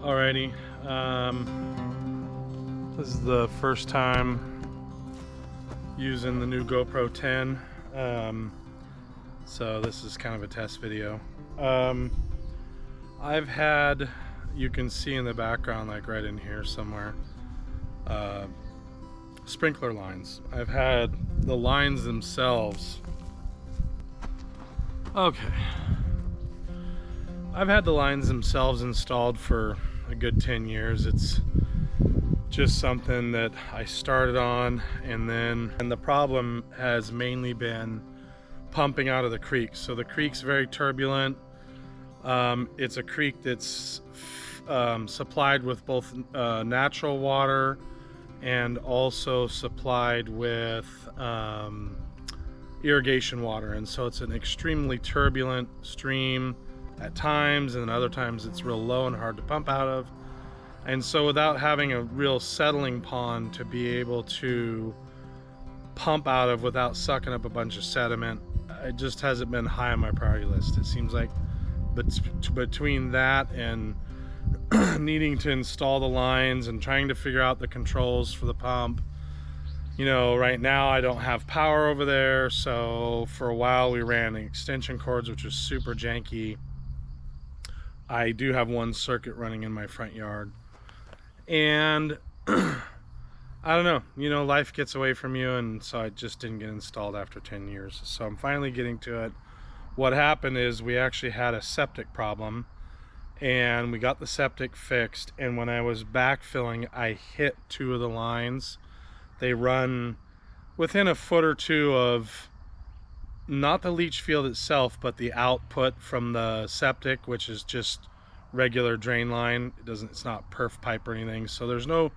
Alrighty, this is the first time using the new GoPro 10, so this is kind of a test video. I've had, you can see in the background, like right in here somewhere, sprinkler lines. I've had the lines themselves. Okay. I've had the lines themselves installed for a good 10 years. It's just something that I started on, and the problem has mainly been pumping out of the creek. So the creek's very turbulent. It's a creek that's supplied with both natural water and also supplied with irrigation water, and so it's an extremely turbulent stream at times, and then other times it's real low and hard to pump out of. And so without having a real settling pond to be able to pump out of without sucking up a bunch of sediment, it just hasn't been high on my priority list. It seems like between that and needing to install the lines and trying to figure out the controls for the pump, you know, right now I don't have power over there, so for a while we ran extension cords, which was super janky. I do have one circuit running in my front yard, and I don't know, you know, life gets away from you, and so I just didn't get installed after 10 years. So I'm finally getting to it. What happened is we actually had a septic problem, and we got the septic fixed, and when I was backfilling, I hit two of the lines. They run within a foot or two of not the leach field itself, but the output from the septic, which is just regular drain line. It's not perf pipe or anything, so there's no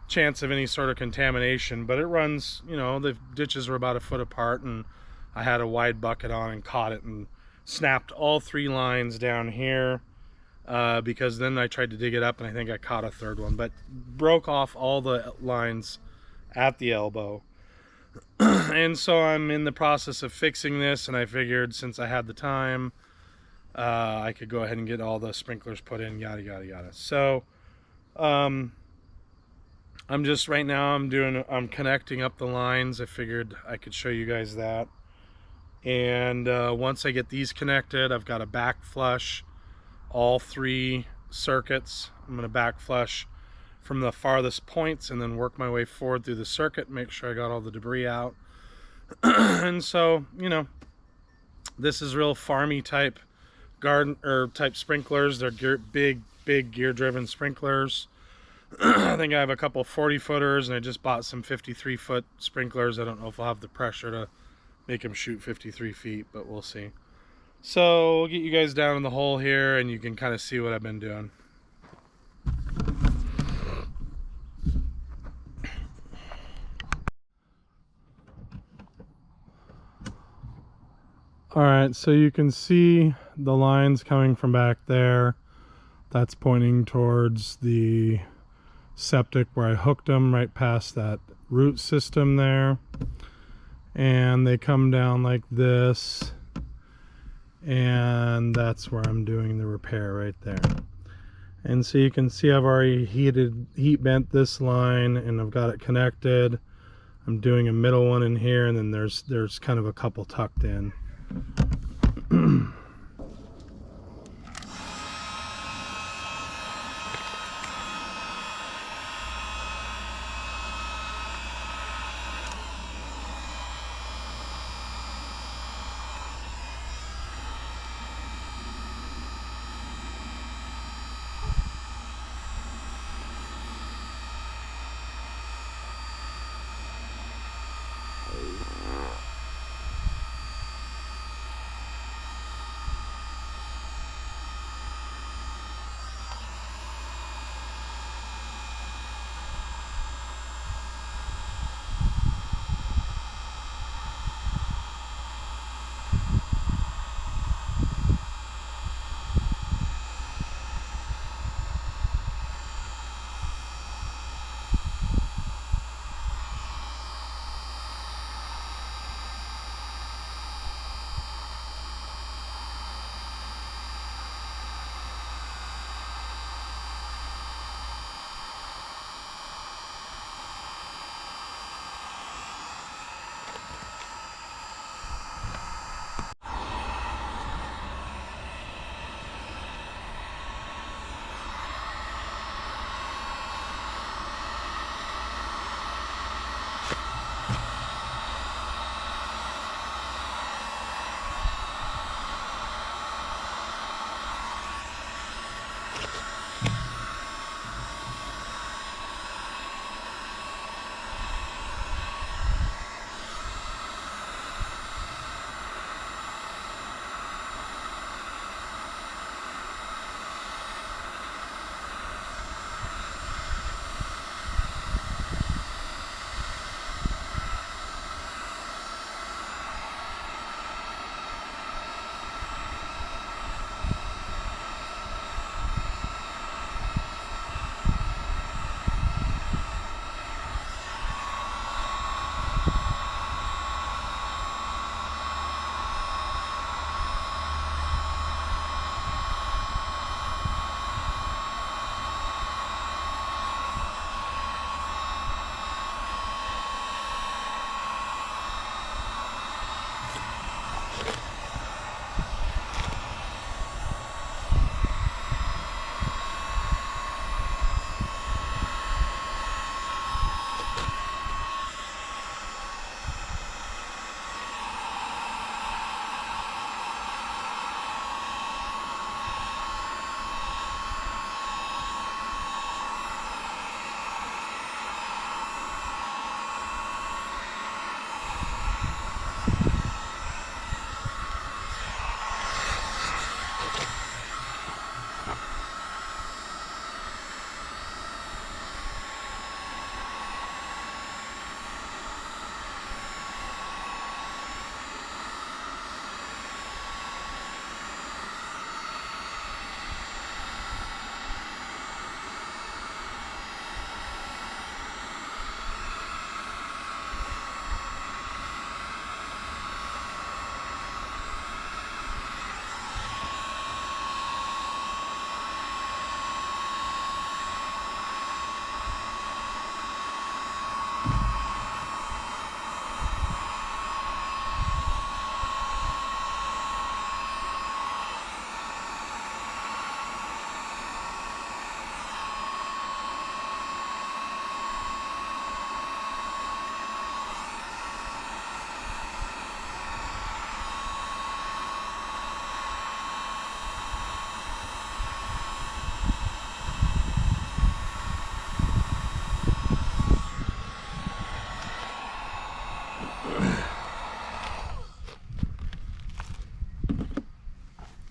chance of any sort of contamination, but it runs, you know, the ditches were about a foot apart, and I had a wide bucket on and caught it and snapped all three lines down here, because then I tried to dig it up and I think I caught a third one, but broke off all the lines at the elbow. And so I'm in the process of fixing this, and I figured since I had the time, I could go ahead and get all the sprinklers put in, yada yada yada. So I'm just right now I'm connecting up the lines. I figured I could show you guys that, and once I get these connected, I've got to back flush all three circuits. I'm going to back flush from the farthest points and then work my way forward through the circuit, make sure I got all the debris out. And so, you know, this is real farmy type garden or type sprinklers. They're big gear driven sprinklers. I think I have a couple 40 footers, and I just bought some 53 foot sprinklers. I don't know if I'll have the pressure to make them shoot 53 feet, but we'll see. So we'll get you guys down in the hole here, and you can kind of see what I've been doing. All right, so you can see the lines coming from back there. That's pointing towards the septic where I hooked them, right past that root system there. And they come down like this, and that's where I'm doing the repair right there. And so you can see I've already heat bent this line, and I've got it connected. I'm doing a middle one in here, and then there's kind of a couple tucked in.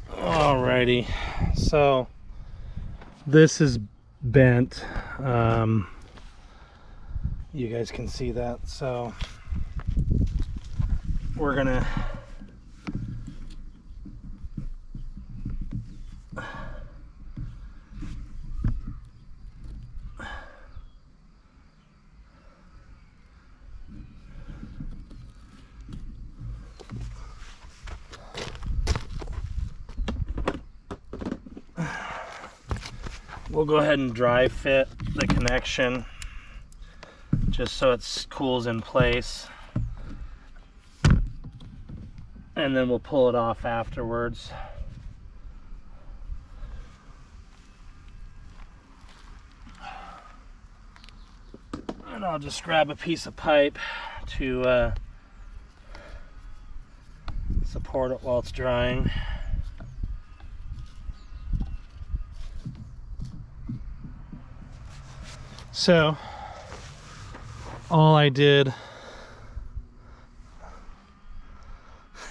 Alrighty, so this is bent. You guys can see that. So we're gonna we'll go ahead and dry fit the connection just so it cools in place, and then we'll pull it off afterwards. And I'll just grab a piece of pipe to support it while it's drying. So all I did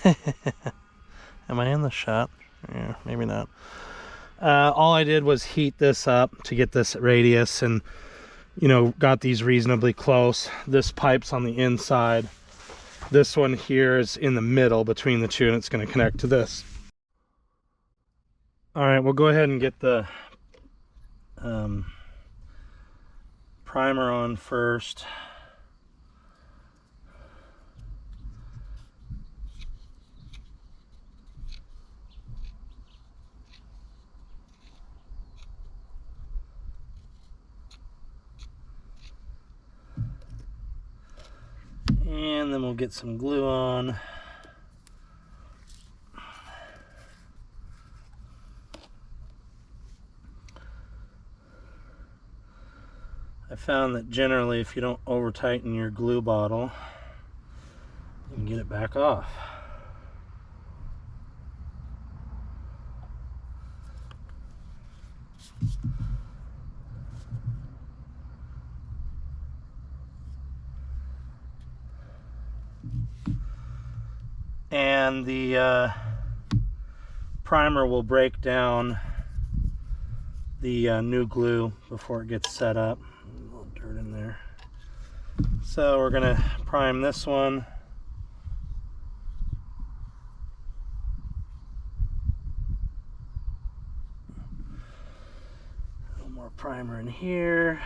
am I in the shot? Yeah, maybe not. All I did was heat this up to get this radius, and you know, got these reasonably close. This pipe's on the inside. This one here is in the middle between the two, and it's going to connect to this. All right, we'll go ahead and get the primer on first. And then we'll get some glue on. I found that generally if you don't over tighten your glue bottle, you can get it back off. And the primer will break down the new glue before it gets set up. A little dirt in there. So we're gonna prime this one. A little more primer in here.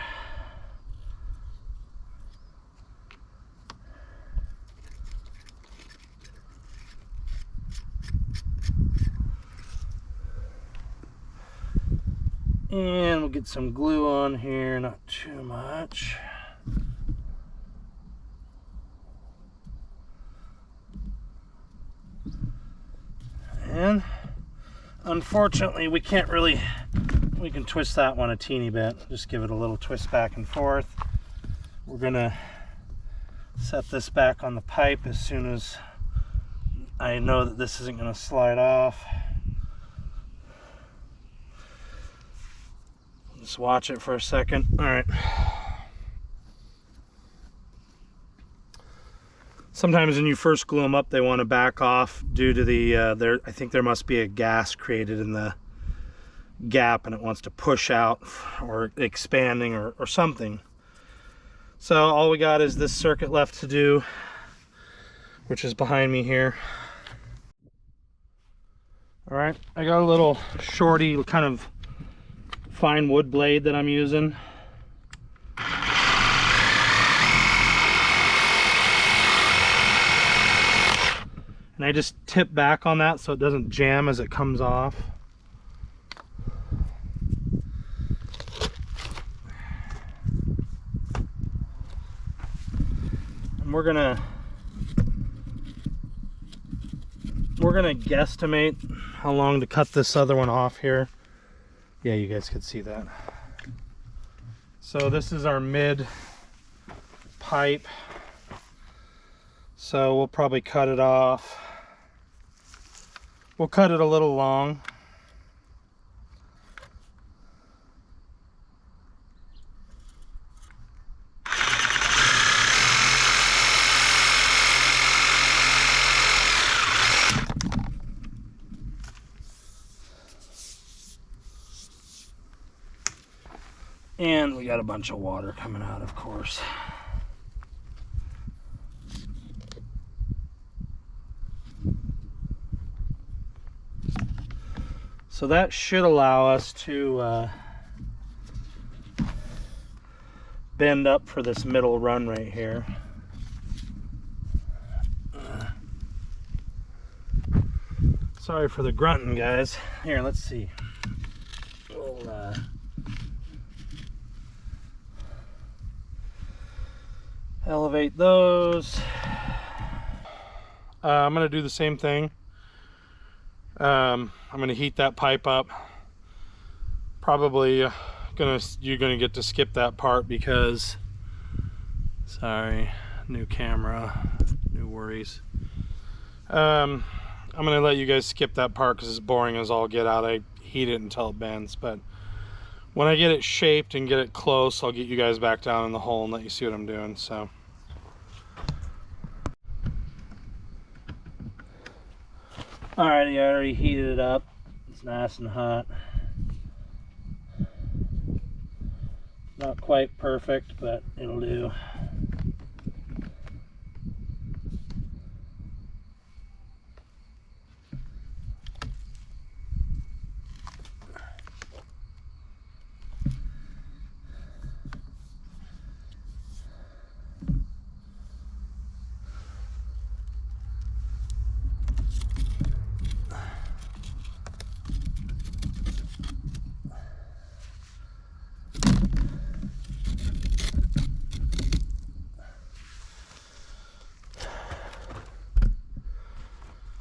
And we'll get some glue on here, not too much. And unfortunately, we can't really, we can twist that one a teeny bit. Just give it a little twist back and forth. We're gonna set this back on the pipe as soon as I know that this isn't gonna slide off. Just watch it for a second. All right. Sometimes when you first glue them up, they want to back off due to the, I think there must be a gas created in the gap and it wants to push out or expanding or something. So all we got is this circuit left to do, which is behind me here. All right, I got a little shorty kind of fine wood blade that I'm using. And I just tip back on that so it doesn't jam as it comes off. And we're gonna guesstimate how long to cut this other one off here. Yeah, you guys could see that. So this is our mid pipe. So we'll probably cut it off. We'll cut it a little long. And we got a bunch of water coming out, of course. So that should allow us to bend up for this middle run right here. Sorry for the grunting, guys. Here, let's see. We'll elevate those. I'm going to do the same thing. I'm going to heat that pipe up. Probably you're going to get to skip that part because, sorry, new camera, new worries. I'm going to let you guys skip that part because it's boring as all get out. I heat it until it bends, but when I get it shaped and get it close, I'll get you guys back down in the hole and let you see what I'm doing. So. Alrighty, I already heated it up. It's nice and hot. Not quite perfect, but it'll do.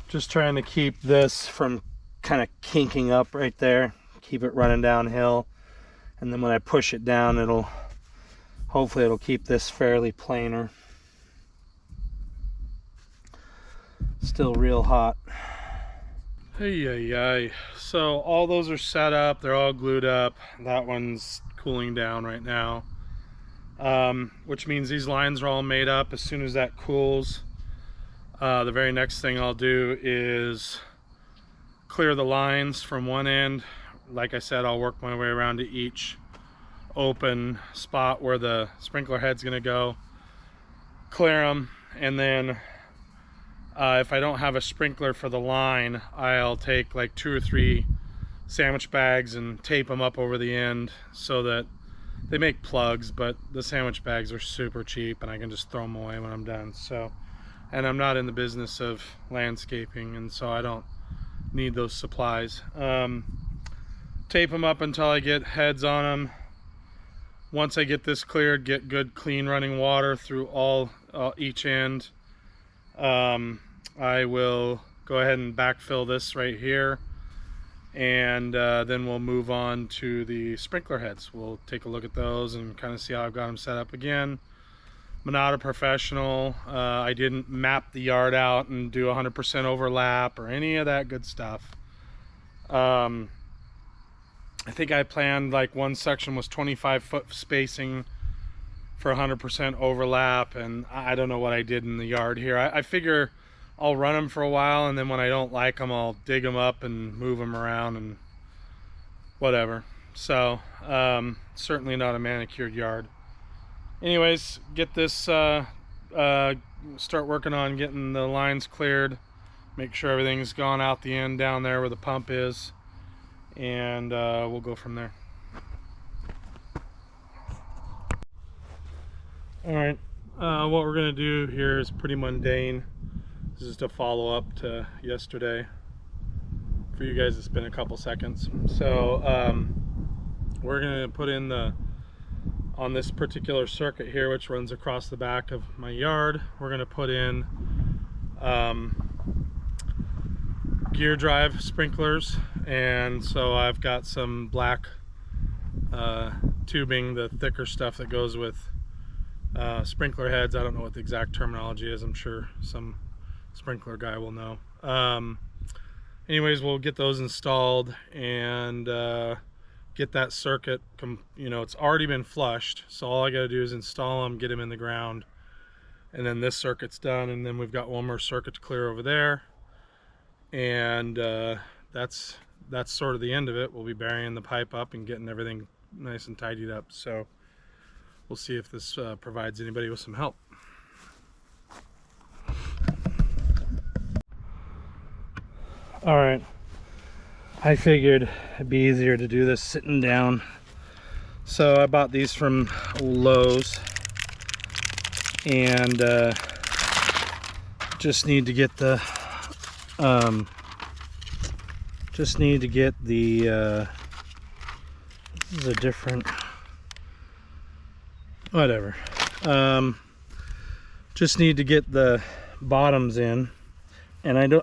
Just trying to keep this from kind of kinking up right there. Keep it running downhill. And then when I push it down, hopefully it'll keep this fairly planar. Still real hot. Hey. So all those are set up. They're all glued up. That one's cooling down right now. Which means these lines are all made up. As soon as that cools, the very next thing I'll do is clear the lines from one end. Like I said, I'll work my way around to each open spot where the sprinkler head's gonna go, clear them, and then if I don't have a sprinkler for the line, I'll take like 2 or 3 sandwich bags and tape them up over the end so that they make plugs, but the sandwich bags are super cheap and I can just throw them away when I'm done. So, and I'm not in the business of landscaping, and so I don't need those supplies. Tape them up until I get heads on them. Once I get this cleared, get good clean running water through each end, I will go ahead and backfill this right here, and then we'll move on to the sprinkler heads. We'll take a look at those and kind of see how I've got them set up again. I'm not a professional. I didn't map the yard out and do 100% overlap or any of that good stuff. I think I planned like one section was 25-foot spacing for 100% overlap, and I don't know what I did in the yard here. I figure I'll run them for a while, and then when I don't like them, I'll dig them up and move them around and whatever. So certainly not a manicured yard. Anyways, get this start working on getting the lines cleared, make sure everything's gone out the end down there where the pump is, and we'll go from there. All right, what we're gonna do here is pretty mundane. This is just a follow-up to yesterday. For you guys, it's been a couple seconds. So we're gonna put in on this particular circuit here, which runs across the back of my yard, we're gonna put in gear drive sprinklers. And so I've got some black tubing, the thicker stuff that goes with sprinkler heads. I don't know what the exact terminology is. I'm sure some sprinkler guy will know. Anyways, we'll get those installed and get that circuit, it's already been flushed, so all I got to do is install them, get them in the ground, and then this circuit's done, and then we've got one more circuit to clear over there, and that's sort of the end of it. We'll be burying the pipe up and getting everything nice and tidied up. So we'll see if this provides anybody with some help. All right, I figured it'd be easier to do this sitting down. So I bought these from Lowe's, and just need to get the this is a different, whatever. Just need to get the bottoms in, and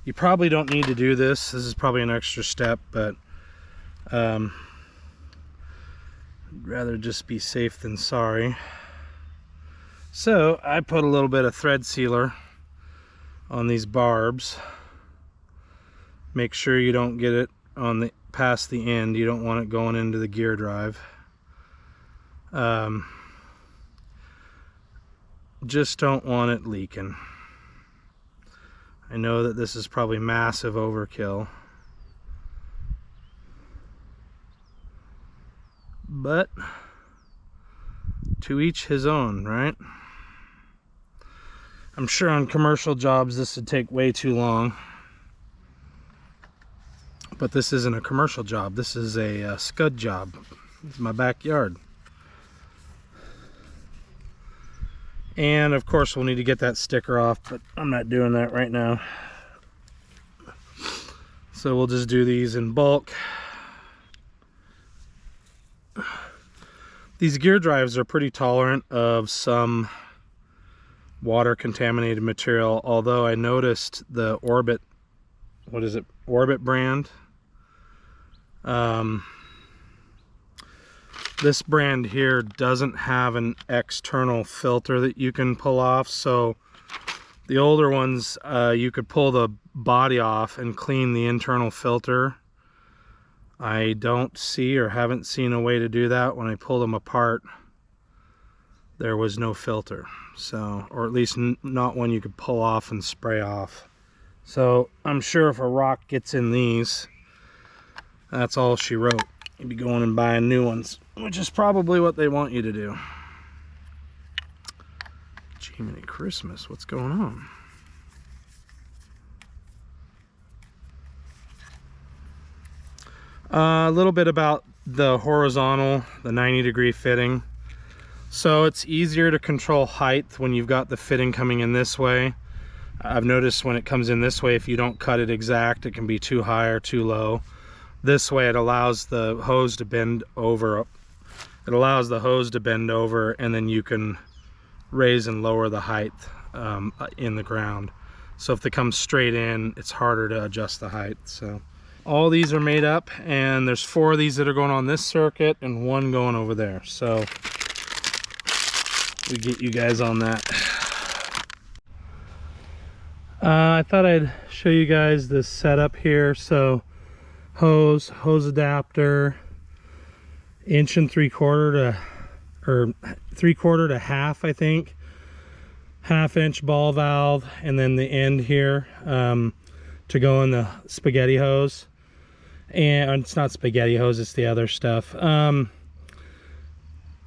you probably don't need to do this. This is probably an extra step, but I'd rather just be safe than sorry. So I put a little bit of thread sealer on these barbs. Make sure you don't get it on the past the end. You don't want it going into the gear drive. Just don't want it leaking. I know that this is probably massive overkill, but to each his own, right? I'm sure on commercial jobs this would take way too long, but this isn't a commercial job. This is a scud job. It's my backyard. And of course we'll need to get that sticker off, but I'm not doing that right now. So we'll just do these in bulk. These gear drives are pretty tolerant of some water contaminated material, although I noticed the Orbit, what is it, Orbit brand, this brand here doesn't have an external filter that you can pull off. So the older ones, you could pull the body off and clean the internal filter. I don't see or haven't seen a way to do that. When I pulled them apart, there was no filter. So, or at least not one you could pull off and spray off. So I'm sure if a rock gets in these, that's all she wrote. You'd be going and buying new ones, which is probably what they want you to do. Jiminy Christmas, what's going on? A little bit about the horizontal, the 90-degree fitting. So it's easier to control height when you've got the fitting coming in this way. I've noticed when it comes in this way, if you don't cut it exact, it can be too high or too low. This way it allows the hose to bend over. It allows the hose to bend over, and then you can raise and lower the height in the ground. So if they come straight in, it's harder to adjust the height. So all these are made up, and there's 4 of these that are going on this circuit and 1 going over there. So we get you guys on that. I thought I'd show you guys this setup here. So hose adapter, 1 3/4 to, or 3/4 to half, I think, 1/2 inch ball valve, and then the end here to go in the spaghetti hose. And it's not spaghetti hose, it's the other stuff.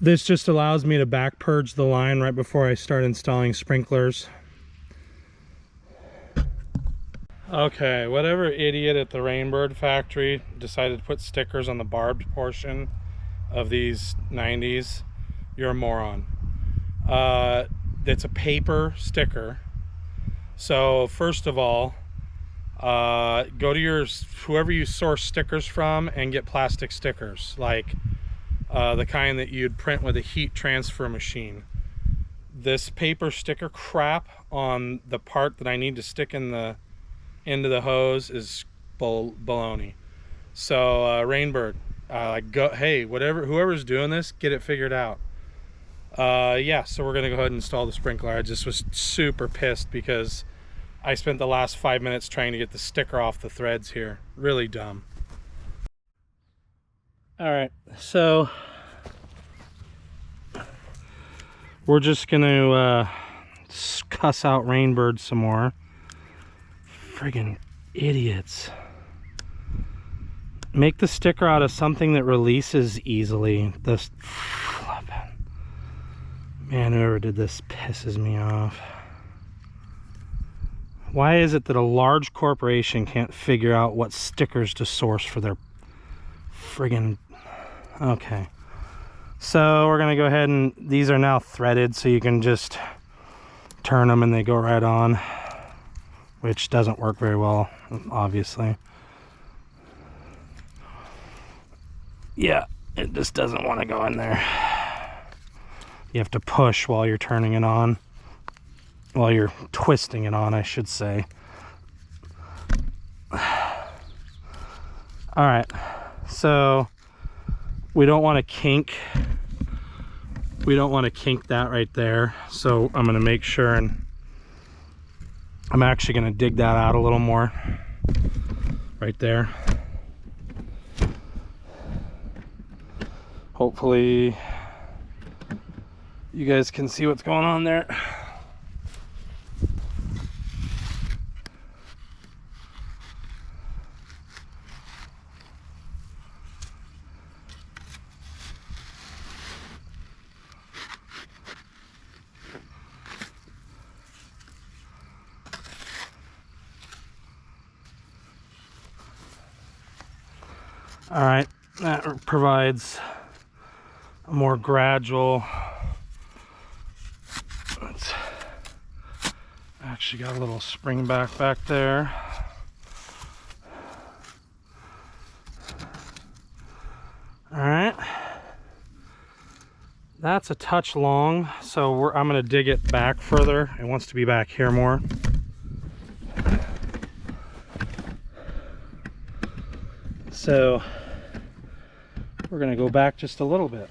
This just allows me to back purge the line right before I start installing sprinklers. Okay, whatever idiot at the Rainbird factory decided to put stickers on the barbed portion of these 90s, you're a moron. It's a paper sticker. So first of all, go to whoever you source stickers from and get plastic stickers, like the kind that you'd print with a heat transfer machine. This paper sticker crap on the part that I need to stick in the into the hose is baloney. So Rainbird, hey, whoever's doing this, get it figured out. Yeah, so we're gonna go ahead and install the sprinkler. I just was super pissed because I spent the last 5 minutes trying to get the sticker off the threads here. Really dumb. All right, so we're just gonna cuss out Rainbird some more. Friggin' idiots. Make the sticker out of something that releases easily. This, man, whoever did this pisses me off. Why is it that a large corporation can't figure out what stickers to source for their friggin'... Okay. So we're gonna go ahead and these are now threaded, so you can just turn them and they go right on, which doesn't work very well, obviously. Yeah, it just doesn't want to go in there. You have to push while you're turning it on. While you're twisting it on, I should say. Alright, so we don't want to kink. We don't want to kink that right there. So I'm going to make sure, and I'm actually going to dig that out a little more. Right there. Hopefully you guys can see what's going on there. All right, that provides a more gradual. It's actually got a little spring back there. All right, that's a touch long, so I'm going to dig it back further. It wants to be back here more. So we're going to go back just a little bit.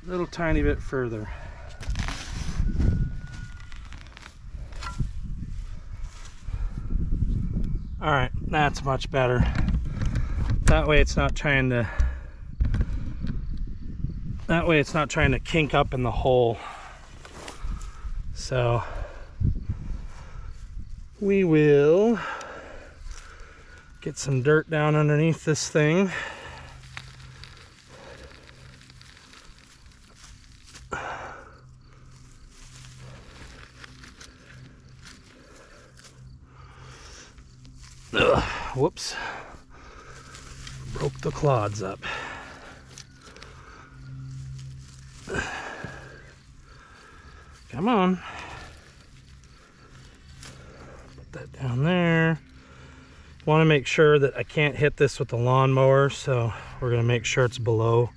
A little tiny bit further. All right, that's much better. That way it's not trying to kink up in the hole. So we will get some dirt down underneath this thing. Ugh, whoops. Broke the clods up. Come on. Put that down there. Want to make sure that I can't hit this with the lawnmower, so we're going to make sure it's below.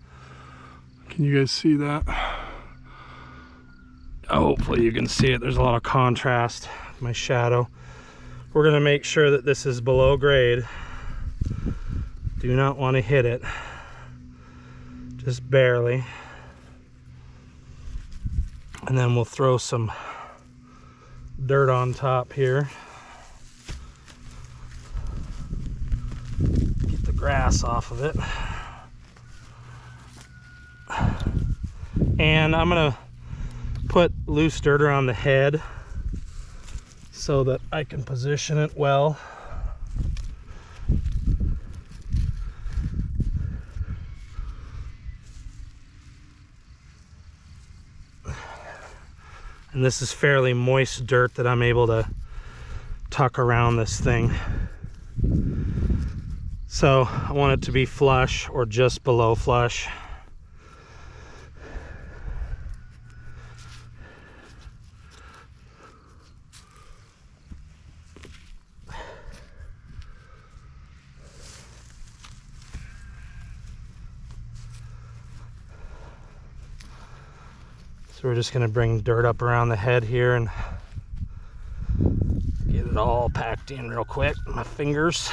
Can you guys see that? Hopefully you can see it. There's a lot of contrast with my shadow. We're going to make sure that this is below grade. Do not want to hit it. Just barely. And then we'll throw some dirt on top here. Get the grass off of it. And I'm gonna put loose dirt around the head so that I can position it well. And this is fairly moist dirt that I'm able to tuck around this thing. So I want it to be flush or just below flush. So we're just going to bring dirt up around the head here and get it all packed in real quick with my fingers.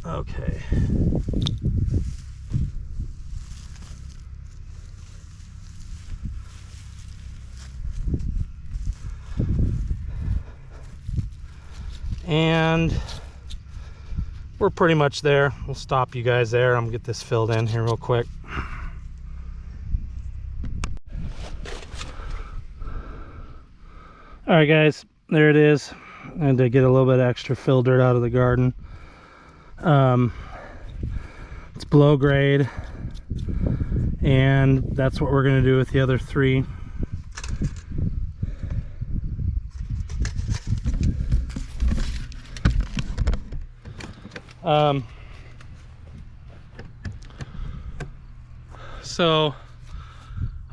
Okay. And we're pretty much there. We'll stop you guys there. I'm gonna get this filled in here real quick. All right, guys, there it is. I had to get a little bit extra fill dirt out of the garden. It's below grade, and that's what we're gonna do with the other 3. So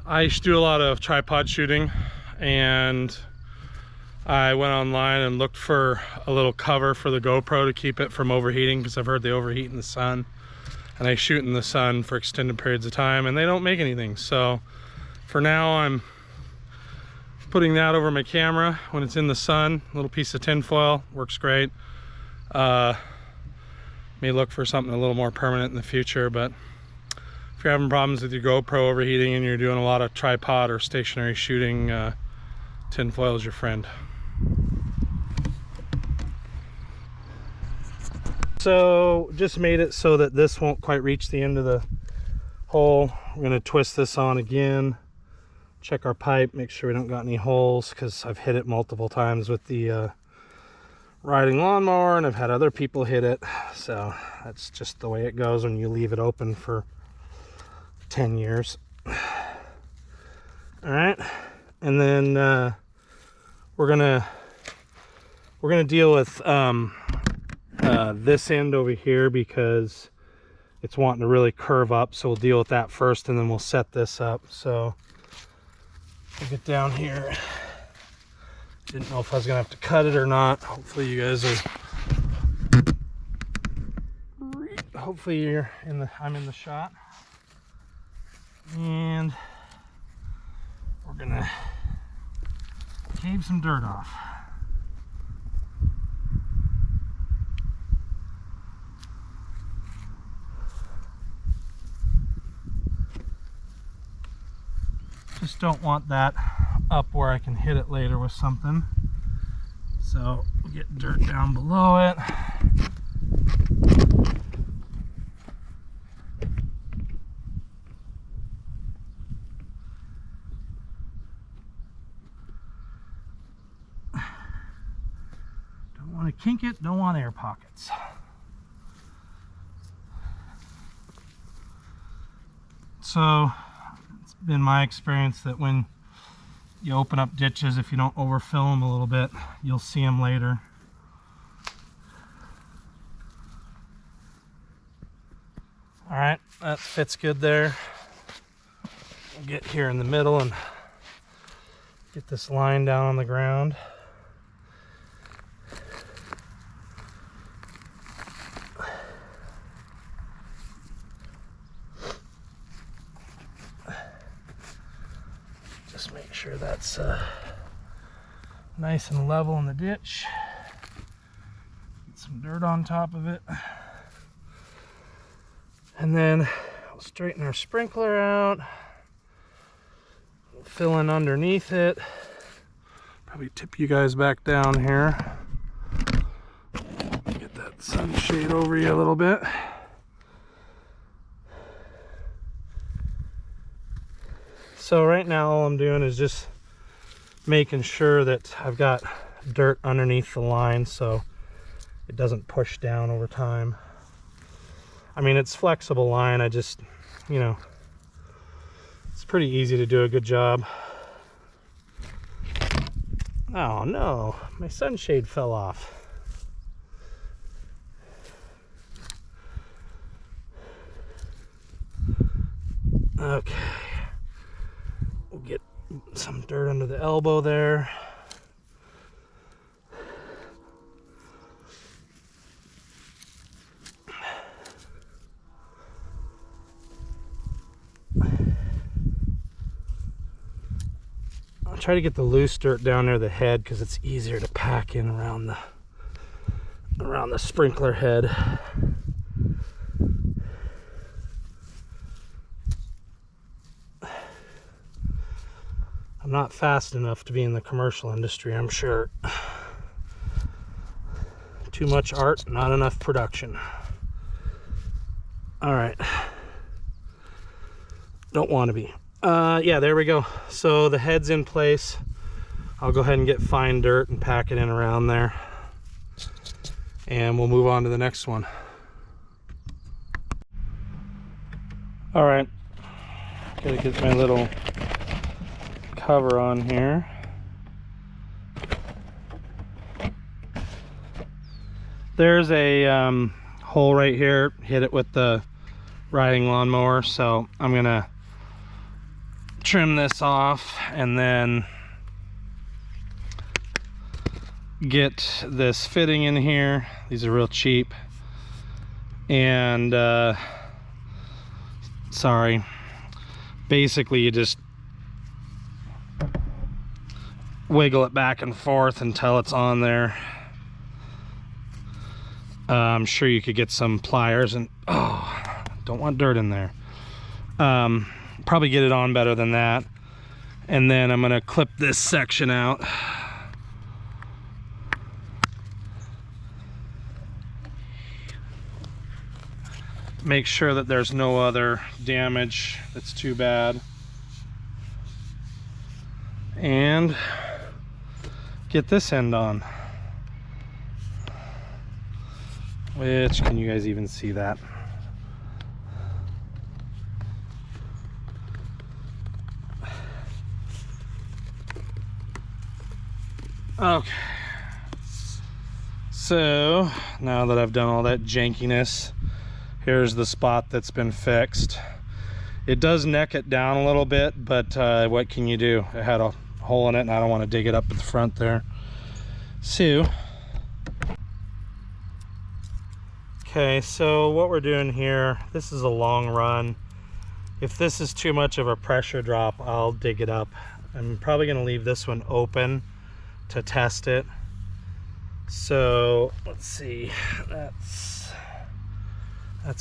I do a lot of tripod shooting, and I went online and looked for a little cover for the GoPro to keep it from overheating, because I've heard they overheat in the sun, and I shoot in the sun for extended periods of time and they don't make anything. So for now I'm putting that over my camera when it's in the sun. A little piece of tin foil works great. May look for something a little more permanent in the future, but if you're having problems with your GoPro overheating and you're doing a lot of tripod or stationary shooting, tin foil is your friend. So just made it so that this won't quite reach the end of the hole. We're going to twist this on again, check our pipe, make sure we don't got any holes, because I've hit it multiple times with the riding lawnmower, and I've had other people hit it. So that's just the way it goes when you leave it open for 10 years. All right, and then we're gonna deal with this end over here, because it's wanting to really curve up, so we'll deal with that first and then we'll set this up. So we'll get down here. Didn't know if I was gonna have to cut it or not. Hopefully you guys are, hopefully you're in the, I'm in the shot. And we're gonna cave some dirt off. Just don't want that up where I can hit it later with something. So we'll get dirt down below it. Don't want to kink it, don't want air pockets. So it's been my experience that when you open up ditches, if you don't overfill them a little bit, you'll see them later. All right, that fits good there. We'll get here in the middle and get this line down on the ground. Just make sure that's nice and level in the ditch. Get some dirt on top of it. And then we'll straighten our sprinkler out. We'll fill in underneath it. Probably tip you guys back down here. Get that sunshade over you a little bit. So right now all I'm doing is just making sure that I've got dirt underneath the line so it doesn't push down over time. I mean, it's flexible line, I just, you know, it's pretty easy to do a good job. Oh no, my sunshade fell off. Okay. We'll get some dirt under the elbow there. I'll try to get the loose dirt down near the head because it's easier to pack in around the sprinkler head. I'm not fast enough to be in the commercial industry, I'm sure. Too much art, not enough production. All right. Don't want to be. Yeah, there we go. So the head's in place. I'll go ahead and get fine dirt and pack it in around there. And we'll move on to the next one. All right. Gotta get my little cover on here. There's a hole right here. Hit it with the riding lawnmower, so I'm gonna trim this off and then get this fitting in here. These are real cheap, and sorry, basically you just wiggle it back and forth until it's on there. I'm sure you could get some pliers, and oh, don't want dirt in there. Probably get it on better than that. And then I'm gonna clip this section out. Make sure that there's no other damage that's too bad. And get this end on. Which, can you guys even see that? Okay. So, now that I've done all that jankiness, here's the spot that's been fixed. It does neck it down a little bit, but what can you do? It had a hole in it and I don't want to dig it up at the front there. So, okay, so what we're doing here, this is a long run. If this is too much of a pressure drop, I'll dig it up. I'm probably going to leave this one open to test it. So let's see, that's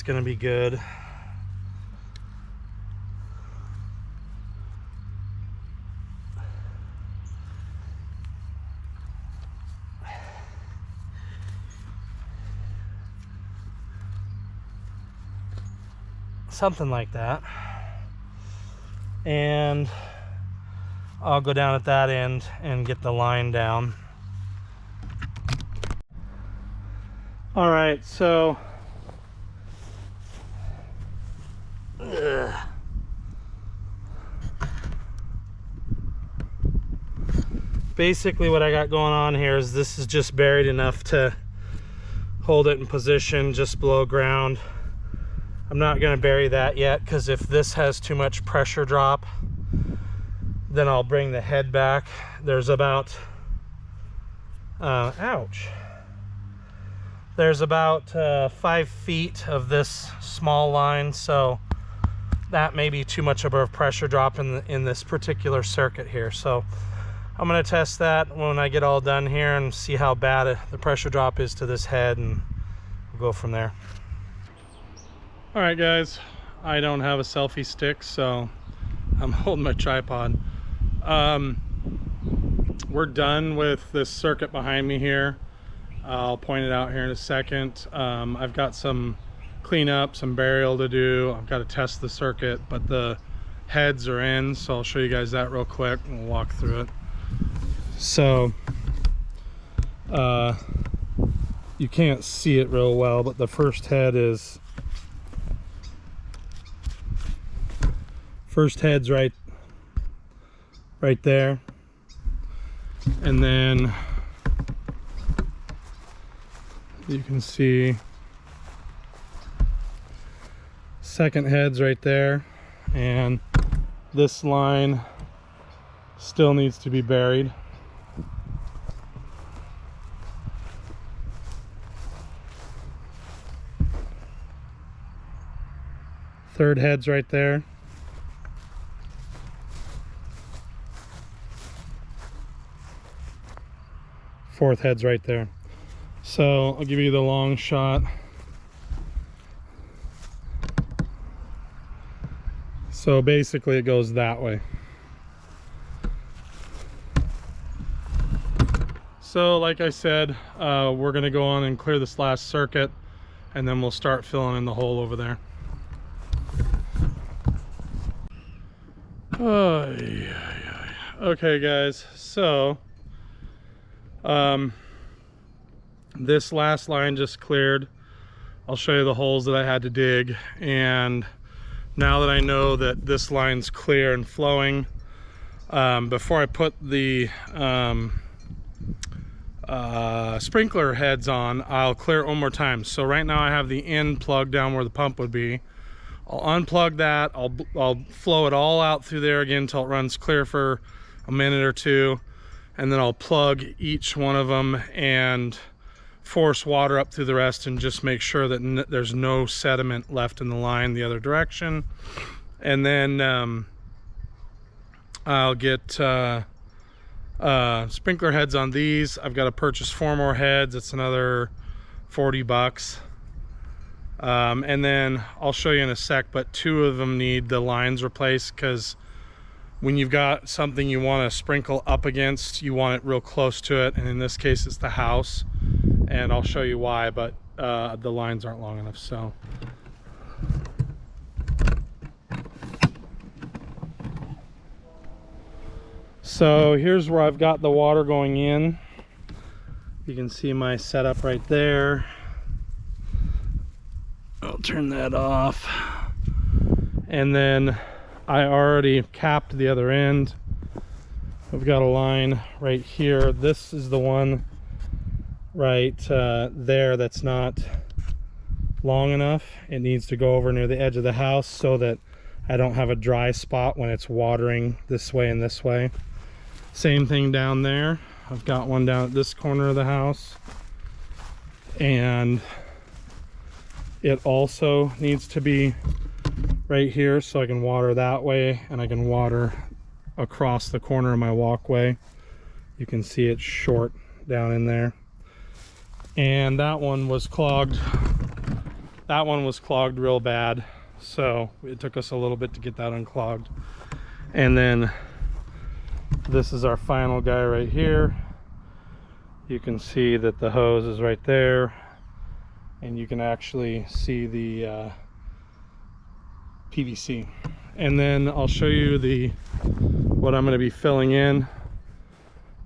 going to be good. Something like that. And I'll go down at that end and get the line down. All right, so basically what I got going on here is this is just buried enough to hold it in position just below ground. I'm not going to bury that yet, because if this has too much pressure drop, then I'll bring the head back. There's about ouch, there's about 5 feet of this small line, so that may be too much of a pressure drop in this particular circuit here. So I'm going to test that when I get all done here and see how bad the pressure drop is to this head, and we'll go from there. All right, guys, I don't have a selfie stick, so I'm holding my tripod. We're done with this circuit behind me here. I'll point it out here in a second. I've got some cleanup, some burial to do. I've got to test the circuit, but the heads are in, so I'll show you guys that real quick and we'll walk through it. So you can't see it real well, but the first head is right there, and then you can see second head's right there, and this line still needs to be buried. Third head's right there. Fourth head's right there. So I'll give you the long shot. So basically it goes that way. So like I said, we're gonna go on and clear this last circuit, and then we'll start filling in the hole over there. Oh, yeah. Okay guys, so this last line just cleared. I'll show you the holes that I had to dig, and now that I know that this line's clear and flowing, before I put the sprinkler heads on, I'll clear it one more time. So right now I have the end plug down where the pump would be. I'll unplug that, I'll flow it all out through there again until it runs clear for a minute or two, and then I'll plug each one of them and force water up through the rest and just make sure that there's no sediment left in the line the other direction. And then I'll get sprinkler heads on these. I've got to purchase 4 more heads. It's another $40. And then I'll show you in a sec, but 2 of them need the lines replaced, because when you've got something you want to sprinkle up against, you want it real close to it, and in this case it's the house, and I'll show you why, but the lines aren't long enough. So here's where I've got the water going in. You can see my setup right there. I'll turn that off. And then I already capped the other end. I've got a line right here. This is the one right there that's not long enough. It needs to go over near the edge of the house so that I don't have a dry spot when it's watering this way and this way. Same thing down there. I've got one down at this corner of the house, and it also needs to be right here so I can water that way, and I can water across the corner of my walkway. You can see it's short down in there. And that one was clogged. That one was clogged real bad, so it took us a little bit to get that unclogged. And then this is our final guy right here. You can see that the hose is right there, and you can actually see the PVC. And then I'll show you what I'm going to be filling in.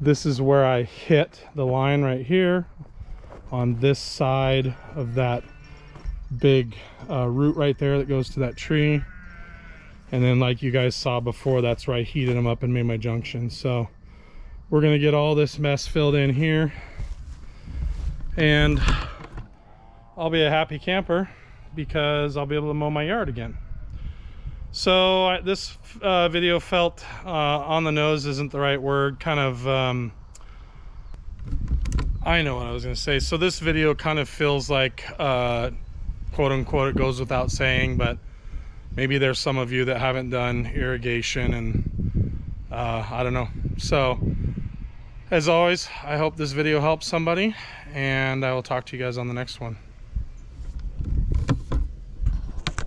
This is where I hit the line right here on this side of that big root right there that goes to that tree. And then, like you guys saw before, that's where I heated them up and made my junction. So we're gonna get all this mess filled in here, and I'll be a happy camper because I'll be able to mow my yard again. So this video felt on the nose isn't the right word, kind of I know what I was gonna say. So this video kind of feels like quote unquote it goes without saying, but maybe there's some of you that haven't done irrigation, and I don't know. So as always, I hope this video helps somebody, and I will talk to you guys on the next one.